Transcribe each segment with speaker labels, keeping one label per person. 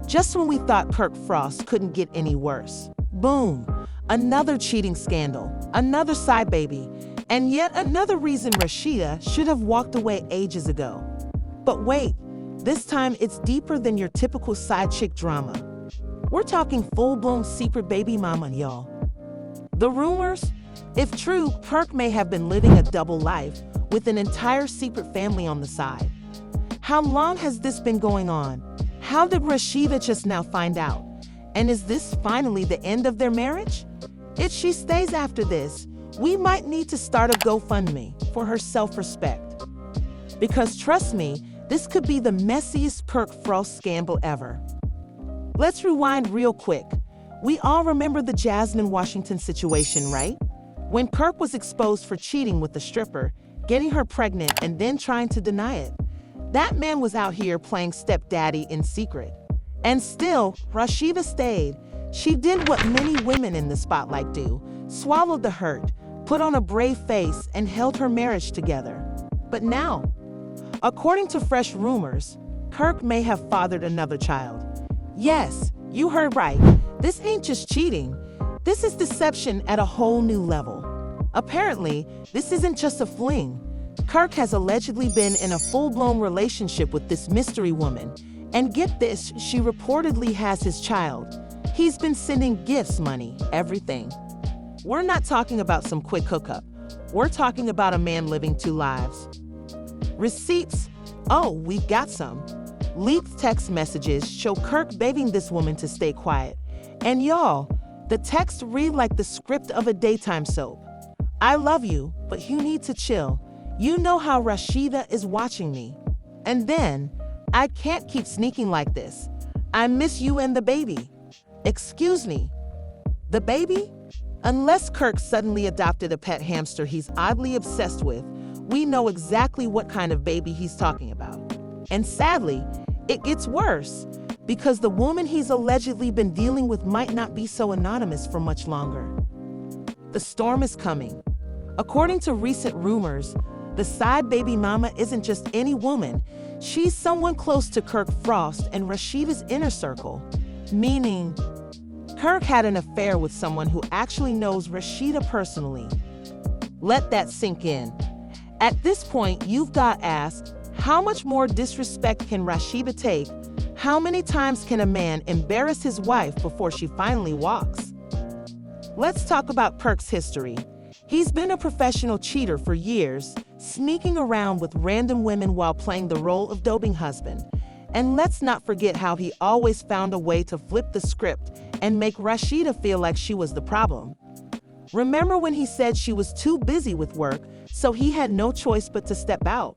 Speaker 1: Just when we thought Kirk Frost couldn't get any worse. Boom! Another cheating scandal, another side baby, and yet another reason Rashida should have walked away ages ago. But wait, this time it's deeper than your typical side chick drama. We're talking full-blown secret baby mama, y'all. The rumors? If true, Kirk may have been living a double life with an entire secret family on the side. How long has this been going on? How did Rashida just now find out? And is this finally the end of their marriage? If she stays after this, we might need to start a GoFundMe for her self-respect. Because trust me, this could be the messiest Kirk Frost scandal ever. Let's rewind real quick. We all remember the Jasmine Washington situation, right? When Kirk was exposed for cheating with the stripper, getting her pregnant and then trying to deny it. That man was out here playing stepdaddy in secret. And still, Rashida stayed. She did what many women in the spotlight do, swallowed the hurt, put on a brave face, and held her marriage together. But now, according to fresh rumors, Kirk may have fathered another child. Yes, you heard right. This ain't just cheating. This is deception at a whole new level. Apparently, this isn't just a fling. Kirk has allegedly been in a full-blown relationship with this mystery woman. And get this, she reportedly has his child. He's been sending gifts, money, everything. We're not talking about some quick hookup. We're talking about a man living two lives. Receipts? Oh, we've got some. Leaked text messages show Kirk begging this woman to stay quiet. And y'all, the text read like the script of a daytime soap. I love you, but you need to chill. You know how Rashida is watching me. And then, I can't keep sneaking like this. I miss you and the baby. Excuse me. The baby? Unless Kirk suddenly adopted a pet hamster he's oddly obsessed with, we know exactly what kind of baby he's talking about. And sadly, it gets worse, because the woman he's allegedly been dealing with might not be so anonymous for much longer. The storm is coming. According to recent rumors, the side baby mama isn't just any woman. She's someone close to Kirk Frost and Rashida's inner circle, meaning Kirk had an affair with someone who actually knows Rashida personally. Let that sink in. At this point, you've got to ask, how much more disrespect can Rashida take? How many times can a man embarrass his wife before she finally walks? Let's talk about Kirk's history. He's been a professional cheater for years, sneaking around with random women while playing the role of doting husband. And let's not forget how he always found a way to flip the script and make Rashida feel like she was the problem. Remember when he said she was too busy with work, so he had no choice but to step out?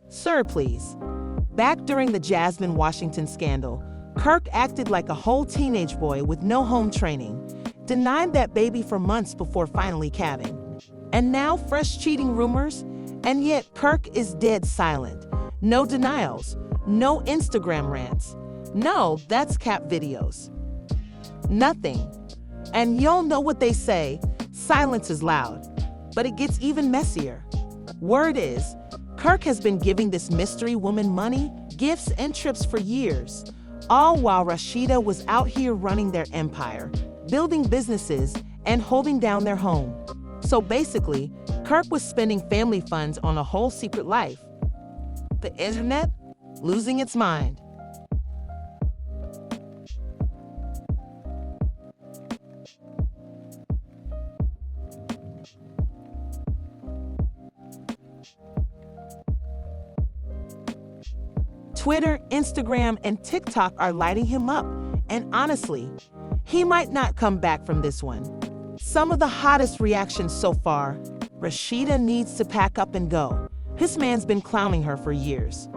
Speaker 1: Sir, please. Back during the Jasmine Washington scandal, Kirk acted like a whole teenage boy with no home training, denied that baby for months before finally calving. And now fresh cheating rumors, and yet Kirk is dead silent. No denials, no Instagram rants. No, that's cap videos. Nothing. And y'all know what they say, silence is loud. But it gets even messier. Word is, Kirk has been giving this mystery woman money, gifts, and trips for years, all while Rashida was out here running their empire, building businesses, and holding down their home. So basically, Kirk was spending family funds on a whole secret life. The internet losing its mind. Twitter, Instagram, and TikTok are lighting him up. And honestly, he might not come back from this one. Some of the hottest reactions so far, Rashida needs to pack up and go. This man's been clowning her for years.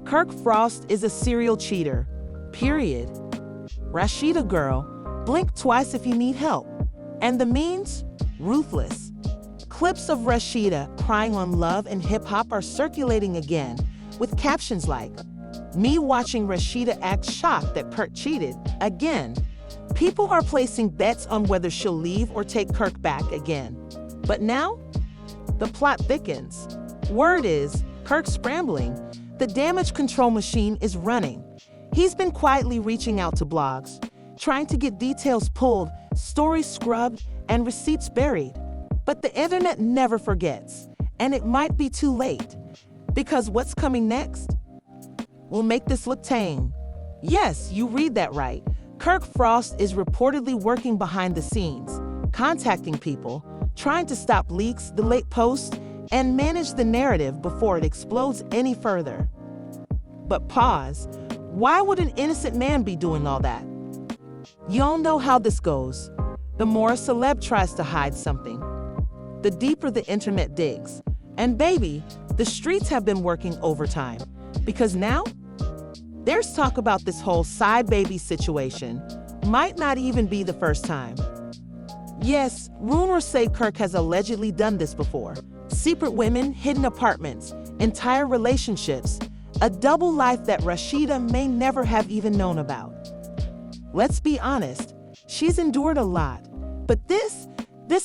Speaker 1: Kirk Frost is a serial cheater, period. Rashida girl, blink twice if you need help. And the means? Ruthless. Clips of Rashida crying on love and hip-hop are circulating again, with captions like, "Me watching Rashida act shocked that Kirk cheated again." People are placing bets on whether she'll leave or take Kirk back again. But now, the plot thickens. Word is, Kirk's scrambling. The damage control machine is running. He's been quietly reaching out to blogs, trying to get details pulled, stories scrubbed, and receipts buried. But the internet never forgets, and it might be too late, because what's coming next will make this look tame. Yes, you read that right. Kirk Frost is reportedly working behind the scenes, contacting people, trying to stop leaks, delete posts, and manage the narrative before it explodes any further. But pause. Why would an innocent man be doing all that? Y'all know how this goes. The more a celeb tries to hide something, the deeper the internet digs. And baby, the streets have been working overtime. Because now, there's talk about this whole side baby situation. Might not even be the first time. Yes, rumors say Kirk has allegedly done this before. Secret women, hidden apartments, entire relationships, a double life that Rashida may never have even known about. Let's be honest, she's endured a lot. But this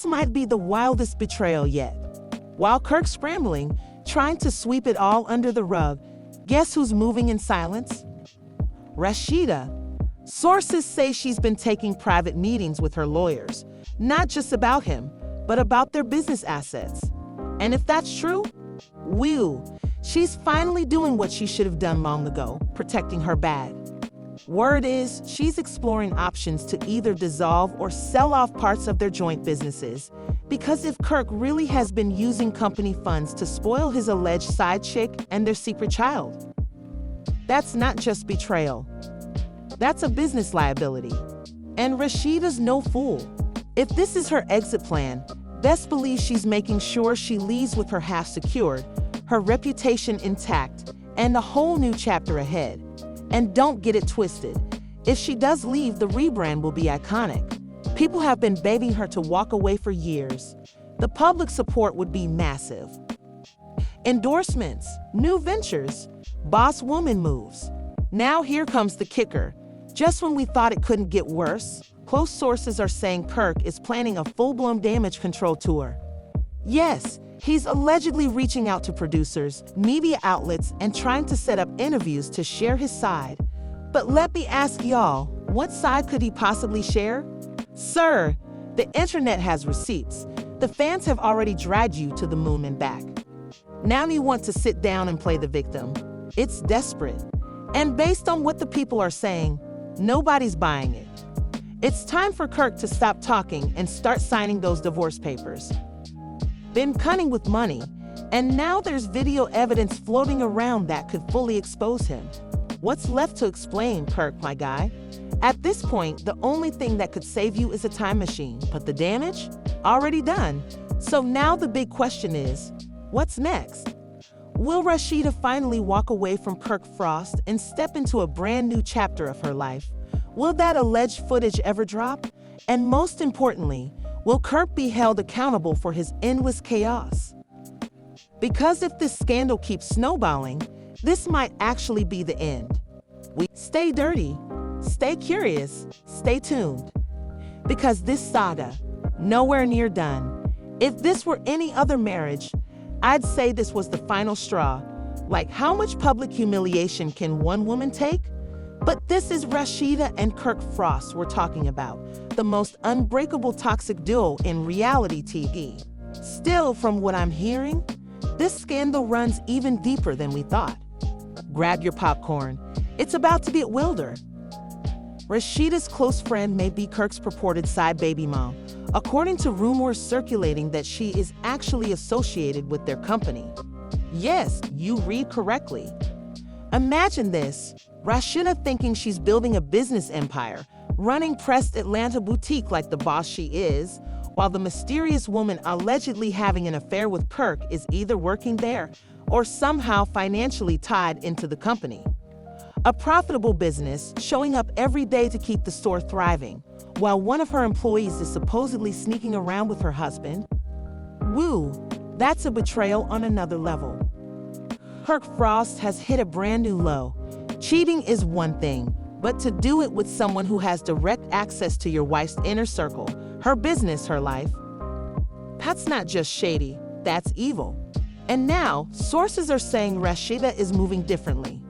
Speaker 1: might be the wildest betrayal yet. While Kirk's scrambling, trying to sweep it all under the rug, guess who's moving in silence? Rashida. Sources say she's been taking private meetings with her lawyers, not just about him, but about their business assets. And if that's true, she's finally doing what she should have done long ago, protecting her bag. Word is, she's exploring options to either dissolve or sell off parts of their joint businesses. Because if Kirk really has been using company funds to spoil his alleged side chick and their secret child, that's not just betrayal. That's a business liability. And Rashida's no fool. If this is her exit plan, best believe she's making sure she leaves with her half secured, her reputation intact, and a whole new chapter ahead. And don't get it twisted. If she does leave, the rebrand will be iconic. People have been begging her to walk away for years. The public support would be massive. Endorsements, new ventures, boss woman moves. Now here comes the kicker. Just when we thought it couldn't get worse, close sources are saying Kirk is planning a full-blown damage control tour. Yes, he's allegedly reaching out to producers, media outlets, and trying to set up interviews to share his side. But let me ask y'all, what side could he possibly share? Sir, the internet has receipts. The fans have already dragged you to the moon and back. Now you want to sit down and play the victim. It's desperate. And based on what the people are saying, nobody's buying it. It's time for Kirk to stop talking and start signing those divorce papers. Been cunning with money, and now there's video evidence floating around that could fully expose him. What's left to explain, Kirk, my guy? At this point, the only thing that could save you is a time machine, but the damage? Already done. So now the big question is, what's next? Will Rashida finally walk away from Kirk Frost and step into a brand new chapter of her life? Will that alleged footage ever drop? And most importantly, will Kirk be held accountable for his endless chaos? Because if this scandal keeps snowballing, this might actually be the end. Stay dirty, stay curious, stay tuned. Because this saga, nowhere near done. If this were any other marriage, I'd say this was the final straw. Like, how much public humiliation can one woman take? But this is Rashida and Kirk Frost we're talking about, the most unbreakable toxic duo in reality TV. Still, from what I'm hearing, this scandal runs even deeper than we thought. Grab your popcorn. It's about to get wilder. Rashida's close friend may be Kirk's purported side baby mom, according to rumors circulating that she is actually associated with their company. Yes, you read correctly. Imagine this, Rashida thinking she's building a business empire, running pressed Atlanta boutique like the boss she is, while the mysterious woman allegedly having an affair with Kirk is either working there or somehow financially tied into the company. A profitable business showing up every day to keep the store thriving, while one of her employees is supposedly sneaking around with her husband. That's a betrayal on another level. Kirk Frost has hit a brand new low. Cheating is one thing, but to do it with someone who has direct access to your wife's inner circle, her business, her life, that's not just shady, that's evil. And now, sources are saying Rashida is moving differently.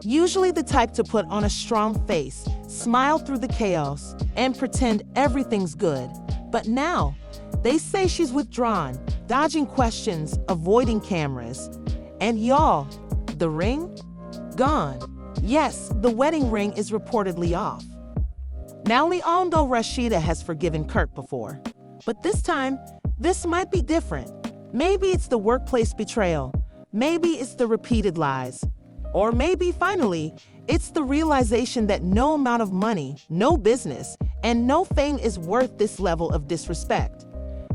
Speaker 1: Usually the type to put on a strong face, smile through the chaos, and pretend everything's good. But now, they say she's withdrawn, dodging questions, avoiding cameras. And y'all, the ring? Gone. Yes, the wedding ring is reportedly off. Now we all know Rashida has forgiven Kirk before. But this time, this might be different. Maybe it's the workplace betrayal. Maybe it's the repeated lies. Or maybe, finally, it's the realization that no amount of money, no business, and no fame is worth this level of disrespect.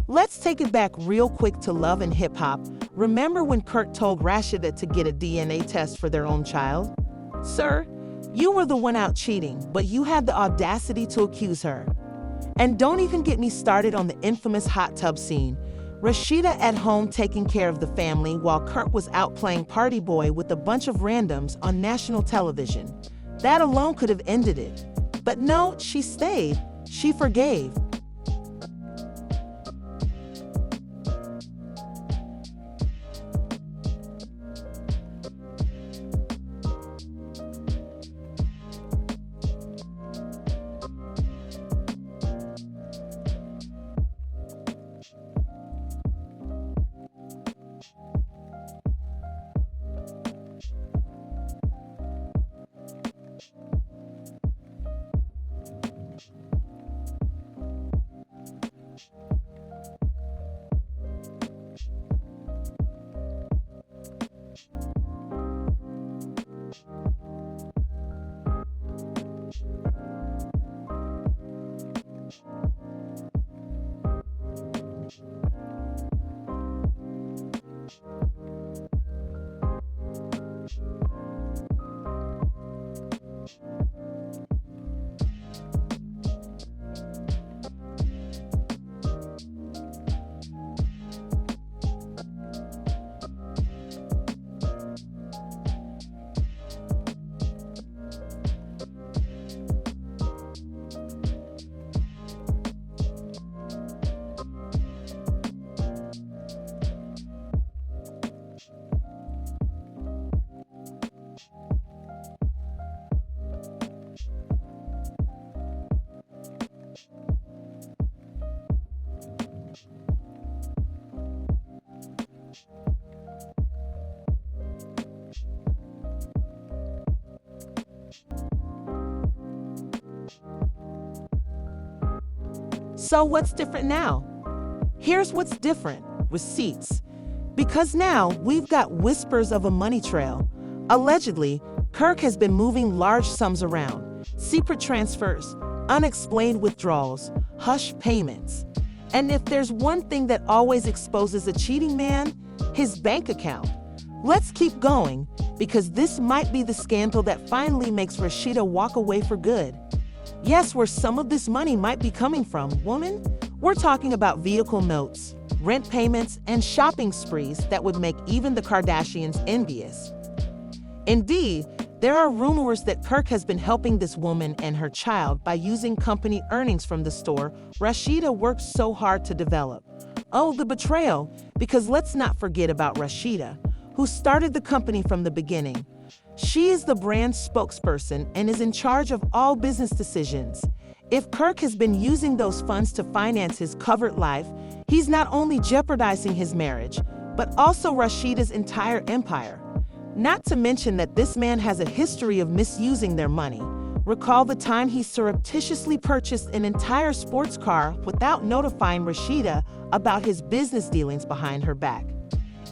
Speaker 1: Let's take it back real quick to Love and Hip Hop. Remember when Kirk told Rashida to get a DNA test for their own child? Sir, you were the one out cheating, but you had the audacity to accuse her. And don't even get me started on the infamous hot tub scene. Rashida at home taking care of the family while Kirk was out playing party boy with a bunch of randoms on national television. That alone could have ended it. But no, she stayed. She forgave. So what's different now? Here's what's different: receipts. Because now we've got whispers of a money trail. Allegedly, Kirk has been moving large sums around, secret transfers, unexplained withdrawals, hush payments. And if there's one thing that always exposes a cheating man, his bank account. Let's keep going, because this might be the scandal that finally makes Rashida walk away for good. Yes, where some of this money might be coming from, woman. We're talking about vehicle notes, rent payments, and shopping sprees that would make even the Kardashians envious. Indeed, there are rumors that Kirk has been helping this woman and her child by using company earnings from the store Rashida worked so hard to develop. Oh, the betrayal, because let's not forget about Rashida, who started the company from the beginning. She is the brand spokesperson and is in charge of all business decisions. If Kirk has been using those funds to finance his covered life, he's not only jeopardizing his marriage, but also Rashida's entire empire. Not to mention that this man has a history of misusing their money. Recall the time he surreptitiously purchased an entire sports car without notifying Rashida about his business dealings behind her back.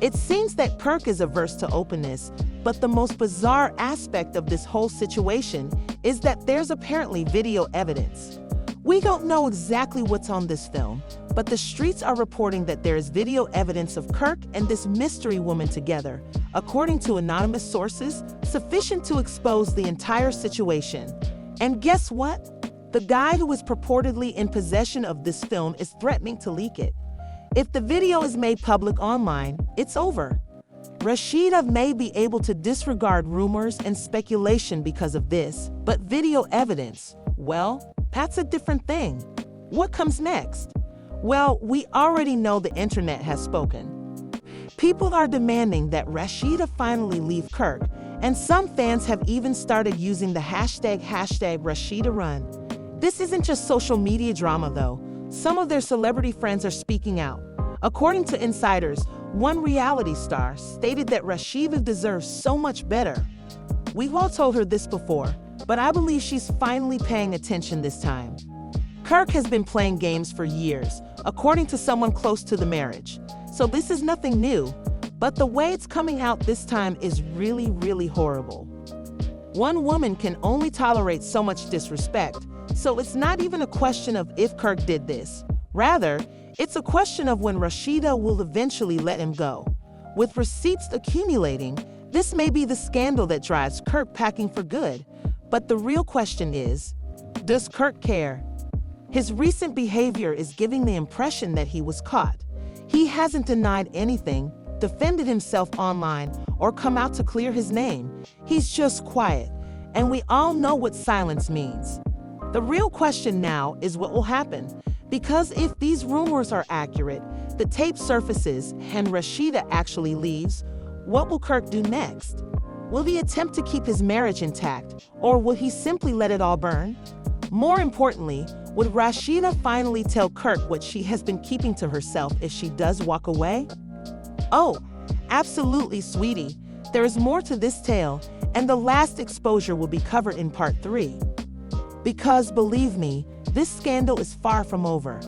Speaker 1: It seems that Kirk is averse to openness, but the most bizarre aspect of this whole situation is that there's apparently video evidence. We don't know exactly what's on this film, but the streets are reporting that there is video evidence of Kirk and this mystery woman together, according to anonymous sources, sufficient to expose the entire situation. And guess what? The guy who is purportedly in possession of this film is threatening to leak it. If the video is made public online, it's over. Rashida may be able to disregard rumors and speculation because of this, but video evidence, well, that's a different thing. What comes next? Well, we already know the internet has spoken. People are demanding that Rashida finally leave Kirk, And some fans have even started using the hashtag #RashidaRun. This isn't just social media drama though. Some of their celebrity friends are speaking out. According to insiders, one reality star stated that Rashida deserves so much better. We've all told her this before, but I believe she's finally paying attention this time. Kirk has been playing games for years, according to someone close to the marriage. So this is nothing new, but the way it's coming out this time is really horrible. One woman can only tolerate so much disrespect, so it's not even a question of if Kirk did this. Rather, it's a question of when Rashida will eventually let him go. With receipts accumulating, this may be the scandal that drives Kirk packing for good. But the real question is, does Kirk care? His recent behavior is giving the impression that he was caught. He hasn't denied anything, defended himself online, or come out to clear his name. He's just quiet, and we all know what silence means. The real question now is what will happen. Because if these rumors are accurate, the tape surfaces, and Rashida actually leaves, what will Kirk do next? Will he attempt to keep his marriage intact, or will he simply let it all burn? More importantly, would Rashida finally tell Kirk what she has been keeping to herself if she does walk away? Oh, absolutely, sweetie. There is more to this tale, and the last exposure will be covered in part 3. Because believe me, this scandal is far from over.